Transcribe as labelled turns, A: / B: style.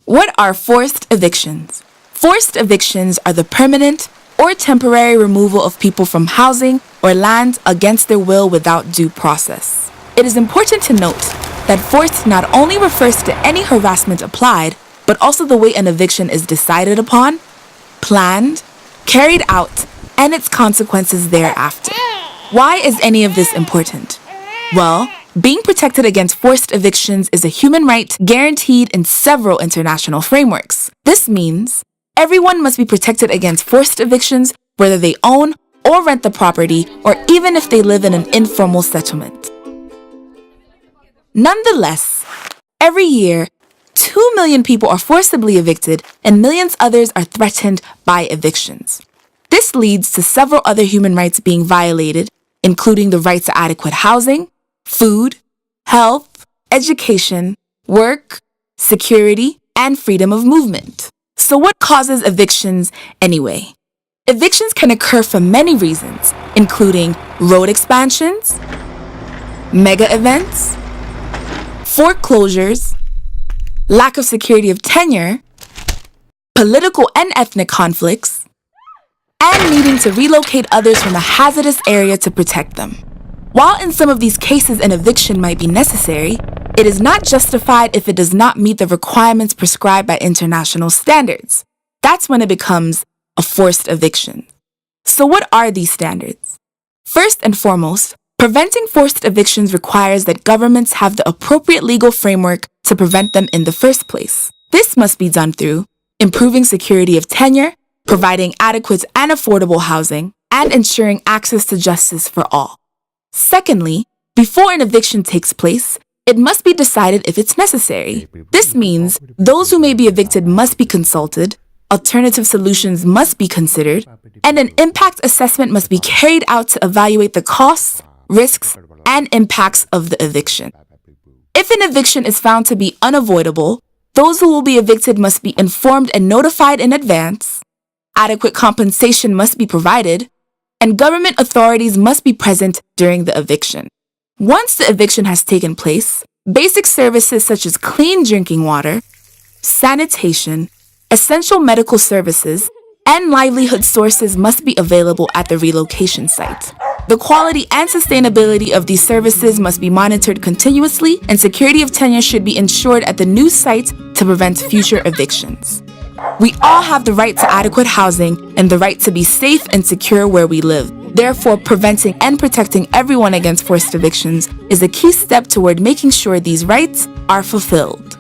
A: What are forced evictions? Forced evictions are the permanent or temporary removal of people from housing or land against their will without due process. It is important to note that forced not only refers to any harassment applied, but also the way an eviction is decided upon, planned, carried out, and its consequences thereafter. Why is any of this important? Well, being protected against forced evictions is a human right guaranteed in several international frameworks. This means everyone must be protected against forced evictions, whether they own or rent the property, or even if they live in an informal settlement. Nonetheless, every year, 2 million people are forcibly evicted and millions others are threatened by evictions. This leads to several other human rights being violated, including the right to adequate housing, food, health, education, work, security, and freedom of movement. So what causes evictions anyway? Evictions can occur for many reasons, including road expansions, mega events, foreclosures, lack of security of tenure, political and ethnic conflicts, and needing to relocate others from a hazardous area to protect them. While in some of these cases an eviction might be necessary, it is not justified if it does not meet the requirements prescribed by international standards. That's when it becomes a forced eviction. So what are these standards? First and foremost, preventing forced evictions requires that governments have the appropriate legal framework to prevent them in the first place. This must be done through improving security of tenure, providing adequate and affordable housing, and ensuring access to justice for all. Secondly, before an eviction takes place, it must be decided if it's necessary. This means those who may be evicted must be consulted, alternative solutions must be considered, and an impact assessment must be carried out to evaluate the costs, risks, and impacts of the eviction. If an eviction is found to be unavoidable, those who will be evicted must be informed and notified in advance, adequate compensation must be provided, and government authorities must be present during the eviction. Once the eviction has taken place, basic services such as clean drinking water, sanitation, essential medical services, and livelihood sources must be available at the relocation site. The quality and sustainability of these services must be monitored continuously, and security of tenure should be ensured at the new site to prevent future evictions. We all have the right to adequate housing and the right to be safe and secure where we live. Therefore, preventing and protecting everyone against forced evictions is a key step toward making sure these rights are fulfilled.